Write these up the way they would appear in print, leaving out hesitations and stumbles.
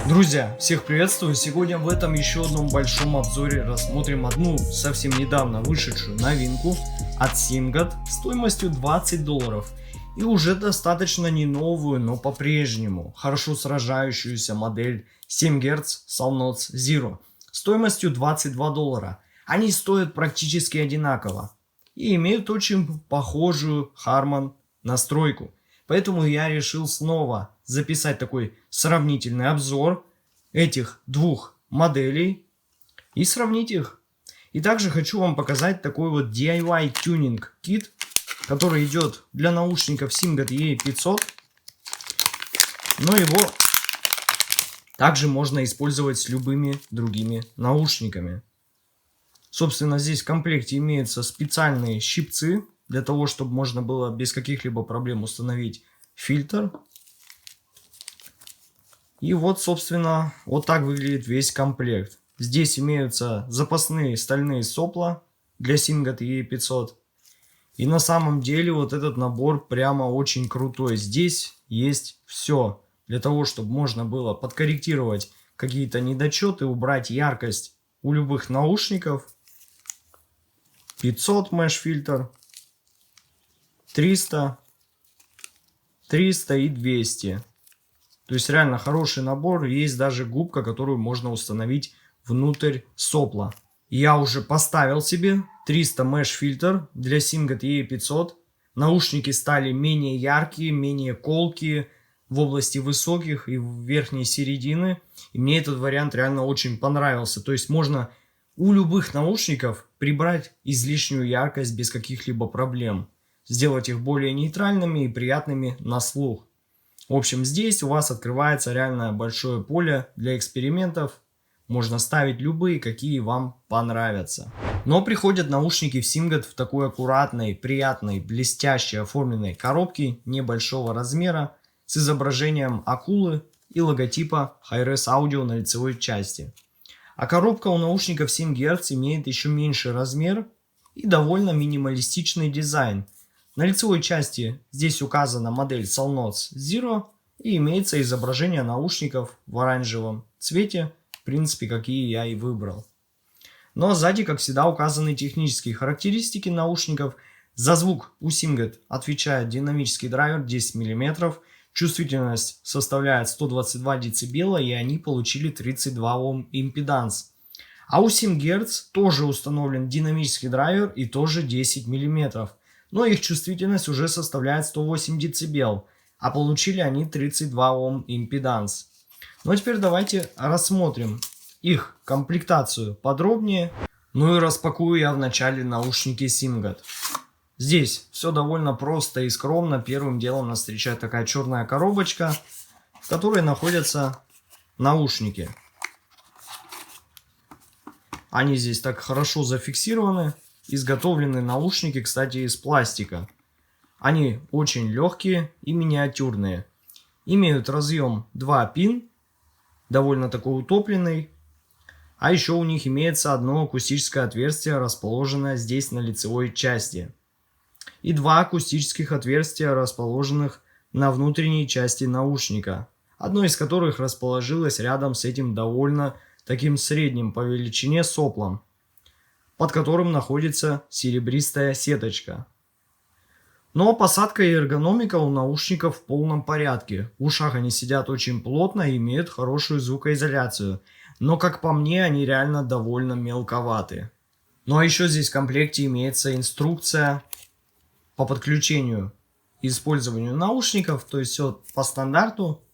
Друзья, всех приветствую! Сегодня в этом еще одном большом обзоре рассмотрим одну совсем недавно вышедшую новинку от Singot стоимостью $20 и уже достаточно не новую, но по-прежнему хорошо сражающуюся модель 7 Гц Salnots Zero стоимостью $22. Они стоят практически одинаково и имеют очень похожую Harman настройку. Поэтому я решил снова записать такой сравнительный обзор этих двух моделей и сравнить их. И также хочу вам показать такой вот DIY Tuning Kit, который идет для наушников Singot E500. Но его также можно использовать с любыми другими наушниками. Собственно, здесь в комплекте имеются специальные щипцы, для того, чтобы можно было без каких-либо проблем установить фильтр. И вот, собственно, вот так выглядит весь комплект. Здесь имеются запасные стальные сопла для Singot E500. И на самом деле вот этот набор прямо очень крутой. Здесь есть все для того, чтобы можно было подкорректировать какие-то недочеты, убрать яркость у любых наушников. 500 mesh фильтр, 300 и 200. То есть реально хороший набор. Есть даже губка, которую можно установить внутрь сопла. Я уже поставил себе 300 mesh фильтр для Singot E500. Наушники стали менее яркие, менее колкие в области высоких и верхней середины. И мне этот вариант реально очень понравился. То есть можно у любых наушников прибрать излишнюю яркость без каких-либо проблем. Сделать их более нейтральными и приятными на слух. В общем, здесь у вас открывается реально большое поле для экспериментов. Можно ставить любые, какие вам понравятся. Но приходят наушники в Singot в такой аккуратной, приятной, блестящей оформленной коробке небольшого размера с изображением акулы и логотипа Hi-Res Audio на лицевой части. А коробка у наушников 7 Гц имеет еще меньший размер и довольно минималистичный дизайн. На лицевой части здесь указана модель Salnots Zero и имеется изображение наушников в оранжевом цвете, в принципе, какие я и выбрал. Но сзади, как всегда, указаны технические характеристики наушников. За звук у Singot отвечает динамический драйвер 10 мм, чувствительность составляет 122 дБ и они получили 32 Ом импеданс. А у 7 Гц тоже установлен динамический драйвер и тоже 10 мм. Но их чувствительность уже составляет 108 дБ, а получили они 32 Ом импеданс. Ну а теперь давайте рассмотрим их комплектацию подробнее. Ну и распакую я вначале наушники Singot. Здесь все довольно просто и скромно. Первым делом нас встречает такая черная коробочка, в которой находятся наушники. Они здесь так хорошо зафиксированы. Изготовлены наушники, кстати, из пластика. Они очень легкие и миниатюрные. Имеют разъем 2 пин, довольно такой утопленный. А еще у них имеется одно акустическое отверстие, расположенное здесь на лицевой части. И два акустических отверстия, расположенных на внутренней части наушника. Одно из которых расположилось рядом с этим довольно таким средним по величине соплом, под которым находится серебристая сеточка. Но посадка и эргономика у наушников в полном порядке. В ушах они сидят очень плотно и имеют хорошую звукоизоляцию. Но, как по мне, они реально довольно мелковаты. Ну а еще здесь в комплекте имеется инструкция по подключению и использованию наушников. То есть все по стандарту.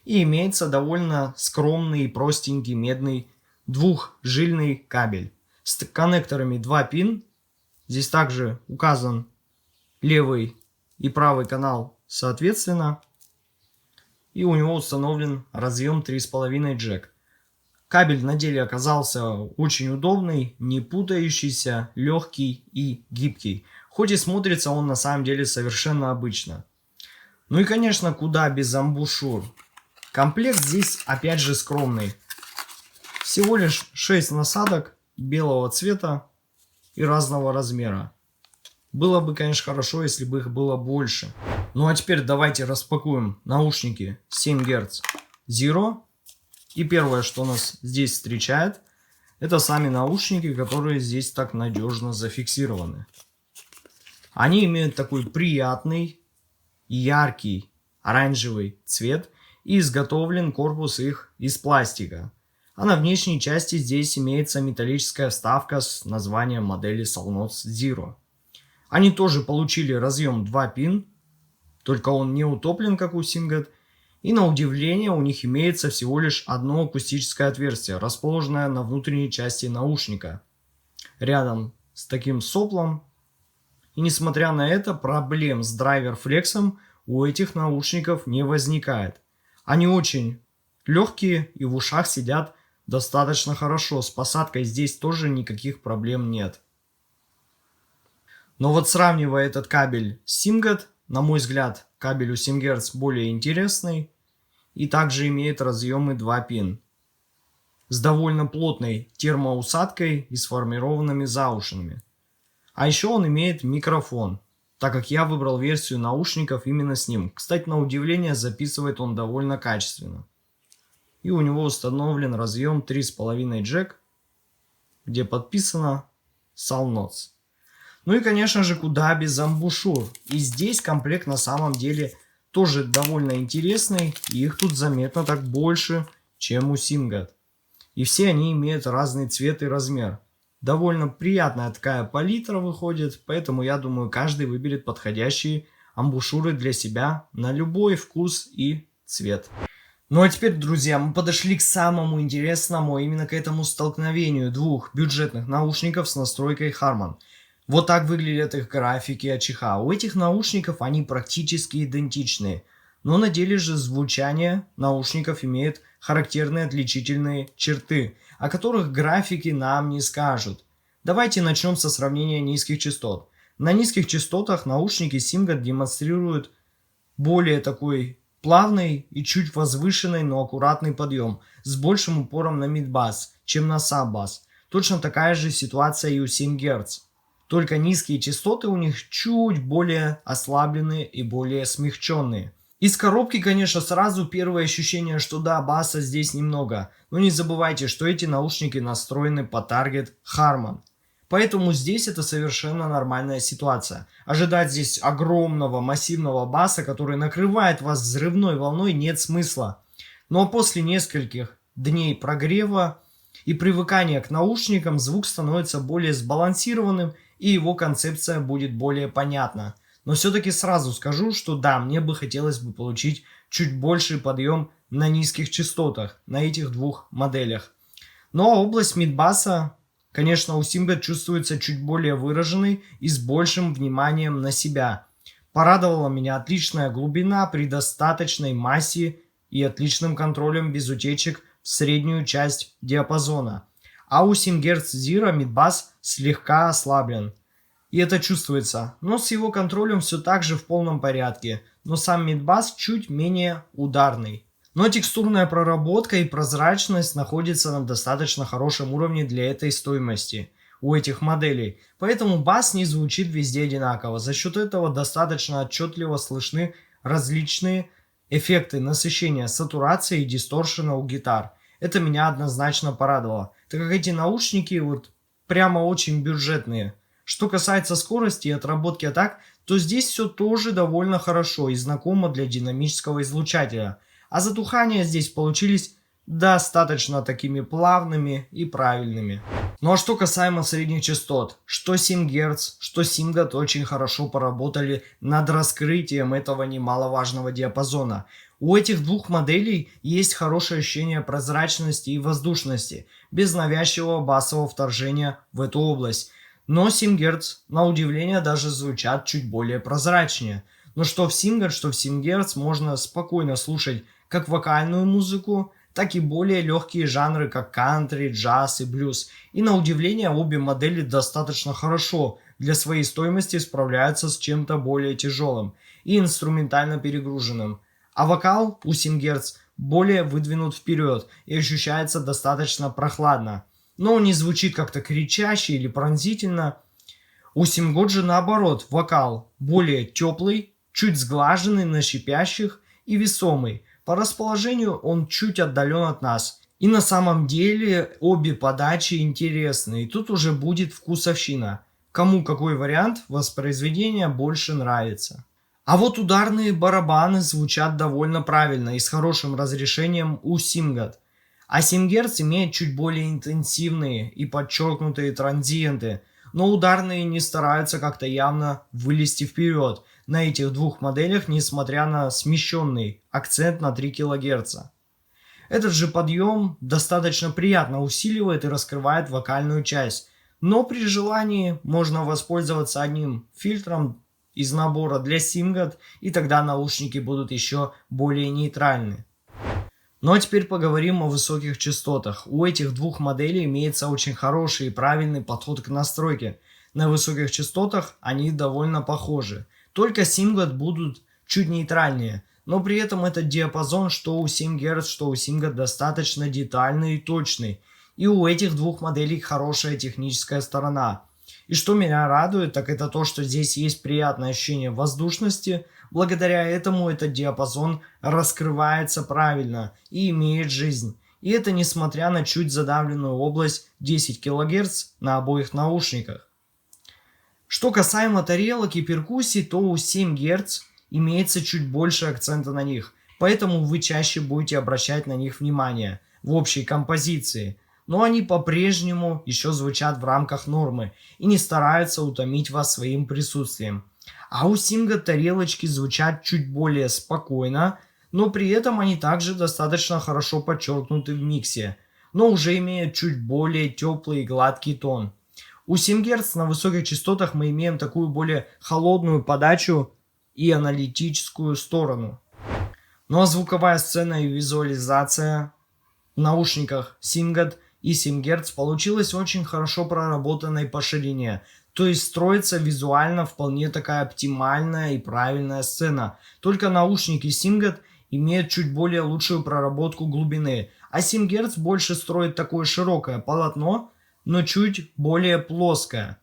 И имеется довольно скромный и простенький медный двухжильный кабель с коннекторами 2 пин. Здесь также указан левый и правый канал соответственно. И у него установлен разъем 3,5 джек. Кабель на деле оказался очень удобный, не путающийся, легкий и гибкий. Хоть и смотрится он на самом деле совершенно обычно. Ну и конечно, куда без амбушюр. Комплект здесь опять же скромный. Всего лишь 6 насадок белого цвета и разного размера. Было бы, конечно, хорошо, если бы их было больше. Ну а теперь давайте распакуем наушники 7 Гц Zero. И первое, что нас здесь встречает, это сами наушники, которые здесь так надежно зафиксированы. Они имеют такой приятный, яркий, оранжевый цвет, и изготовлен корпус их из пластика. А на внешней части здесь имеется металлическая вставка с названием модели Soundnotes Zero. Они тоже получили разъем 2 пин, только он не утоплен, как у Singed. И на удивление у них имеется всего лишь одно акустическое отверстие, расположенное на внутренней части наушника, рядом с таким соплом. И несмотря на это, проблем с драйвер-флексом у этих наушников не возникает. Они очень легкие и в ушах сидят достаточно хорошо. С посадкой здесь тоже никаких проблем нет. Но вот сравнивая этот кабель с Singed, на мой взгляд, кабель у 7 Гц более интересный и также имеет разъемы 2 пин с довольно плотной термоусадкой и сформированными заушинами. А еще он имеет микрофон, так как я выбрал версию наушников именно с ним. Кстати, на удивление, записывает он довольно качественно. И у него установлен разъем 3,5 джек, где подписано Soundnotes. Ну и, конечно же, куда без амбушюр. И здесь комплект на самом деле тоже довольно интересный. И их тут заметно так больше, чем у Singed. И все они имеют разный цвет и размер. Довольно приятная такая палитра выходит. Поэтому я думаю, каждый выберет подходящие амбушюры для себя на любой вкус и цвет. Ну а теперь, друзья, мы подошли к самому интересному, именно к этому столкновению двух бюджетных наушников с настройкой Harman. Вот так выглядят их графики от ЧХ. У этих наушников они практически идентичны, но на деле же звучание наушников имеет характерные отличительные черты, о которых графики нам не скажут. Давайте начнем со сравнения низких частот. На низких частотах наушники Singed демонстрируют более такой плавный и чуть возвышенный, но аккуратный подъем с большим упором на мид-бас, чем на саб-бас. Точно такая же ситуация и у 7 Гц. Только низкие частоты у них чуть более ослабленные и более смягченные. Из коробки, конечно, сразу первое ощущение, что да, баса здесь немного. Но не забывайте, что эти наушники настроены по Target Harman. Поэтому здесь это совершенно нормальная ситуация. Ожидать здесь огромного массивного баса, который накрывает вас взрывной волной, нет смысла. Но после нескольких дней прогрева и привыкания к наушникам звук становится более сбалансированным, и его концепция будет более понятна. Но все-таки сразу скажу, что да, мне бы хотелось бы получить чуть больший подъем на низких частотах, на этих двух моделях. Но область мидбаса, конечно, у Singed чувствуется чуть более выраженной и с большим вниманием на себя. Порадовала меня отличная глубина при достаточной массе и отличным контролем без утечек в среднюю часть диапазона. А у 7 Гц Zero мидбас слегка ослаблен. И это чувствуется. Но с его контролем все так же в полном порядке. Но сам мидбас чуть менее ударный. Но текстурная проработка и прозрачность находятся на достаточно хорошем уровне для этой стоимости у этих моделей. Поэтому бас не звучит везде одинаково. За счет этого достаточно отчетливо слышны различные эффекты насыщения, сатурации и дисторшена у гитар. Это меня однозначно порадовало, так как эти наушники вот прямо очень бюджетные. Что касается скорости и отработки атак, то здесь все тоже довольно хорошо и знакомо для динамического излучателя. А затухания здесь получились достаточно такими плавными и правильными. Ну а что касаемо средних частот, что 7 Гц, что Singed очень хорошо поработали над раскрытием этого немаловажного диапазона. У этих двух моделей есть хорошее ощущение прозрачности и воздушности, без навязчивого басового вторжения в эту область. Но 7 Гц, на удивление, даже звучат чуть более прозрачнее. Но что в Singed, что в 7 Гц можно спокойно слушать как вокальную музыку, так и более легкие жанры, как кантри, джаз и блюз. И на удивление, обе модели достаточно хорошо для своей стоимости справляются с чем-то более тяжелым и инструментально перегруженным. А вокал у 7 Гц более выдвинут вперед и ощущается достаточно прохладно. Но он не звучит как-то кричаще или пронзительно. У 7 Гц же наоборот, вокал более теплый, чуть сглаженный на шипящих и весомый. По расположению он чуть отдален от нас. И на самом деле обе подачи интересны, и тут уже будет вкусовщина. Кому какой вариант воспроизведения больше нравится. А вот ударные барабаны звучат довольно правильно и с хорошим разрешением у Simgat. А 7 Гц имеет чуть более интенсивные и подчеркнутые транзиенты, но ударные не стараются как-то явно вылезти вперед на этих двух моделях, несмотря на смещенный акцент на 3 кГц. Этот же подъем достаточно приятно усиливает и раскрывает вокальную часть, но при желании можно воспользоваться одним фильтром из набора для Simgat, и тогда наушники будут еще более нейтральны. Ну а теперь поговорим о высоких частотах. У этих двух моделей имеется очень хороший и правильный подход к настройке. На высоких частотах они довольно похожи. Только Simgat будут чуть нейтральнее, но при этом этот диапазон что у 7 Гц, что у Simgat достаточно детальный и точный. И у этих двух моделей хорошая техническая сторона. И что меня радует, так это то, что здесь есть приятное ощущение воздушности. Благодаря этому этот диапазон раскрывается правильно и имеет жизнь. И это несмотря на чуть задавленную область 10 кГц на обоих наушниках. Что касаемо тарелок и перкуссий, то у 7 Гц имеется чуть больше акцента на них. Поэтому вы чаще будете обращать на них внимание в общей композиции. Но они по-прежнему еще звучат в рамках нормы и не стараются утомить вас своим присутствием. А у Simgat тарелочки звучат чуть более спокойно, но при этом они также достаточно хорошо подчеркнуты в миксе, но уже имеют чуть более теплый и гладкий тон. У 7 Гц на высоких частотах мы имеем такую более холодную подачу и аналитическую сторону. Ну а звуковая сцена и визуализация в наушниках Simgat и 7 Гц получилась очень хорошо проработанной по ширине. То есть строится визуально вполне такая оптимальная и правильная сцена. Только наушники Simgat имеют чуть более лучшую проработку глубины. А 7 Гц больше строит такое широкое полотно, но чуть более плоское.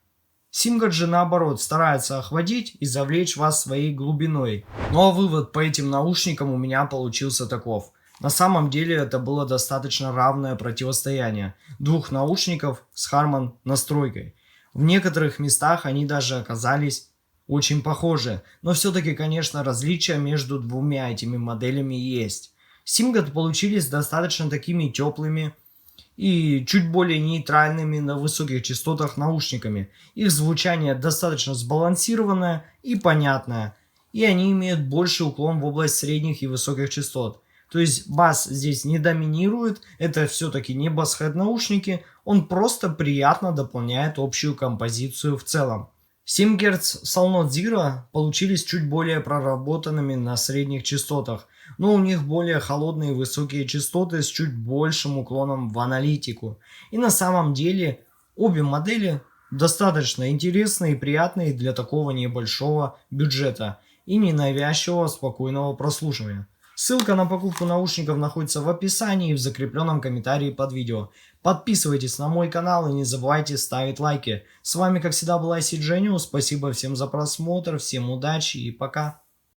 Simgat же наоборот старается охватить и завлечь вас своей глубиной. Ну а вывод по этим наушникам у меня получился таков. На самом деле это было достаточно равное противостояние двух наушников с Harman настройкой. В некоторых местах они даже оказались очень похожи, но все-таки, конечно, различия между двумя этими моделями есть. Simgat получились достаточно такими теплыми и чуть более нейтральными на высоких частотах наушниками. Их звучание достаточно сбалансированное и понятное, и они имеют больший уклон в область средних и высоких частот. То есть бас здесь не доминирует, это все-таки не бас-хед наушники, он просто приятно дополняет общую композицию в целом. 7 Гц Sound Zero получились чуть более проработанными на средних частотах, но у них более холодные высокие частоты с чуть большим уклоном в аналитику. И на самом деле обе модели достаточно интересные и приятные для такого небольшого бюджета и ненавязчивого спокойного прослушивания. Ссылка на покупку наушников находится в описании и в закрепленном комментарии под видео. Подписывайтесь на мой канал и не забывайте ставить лайки. С вами как всегда был IC Genius. Спасибо всем за просмотр, всем удачи и пока.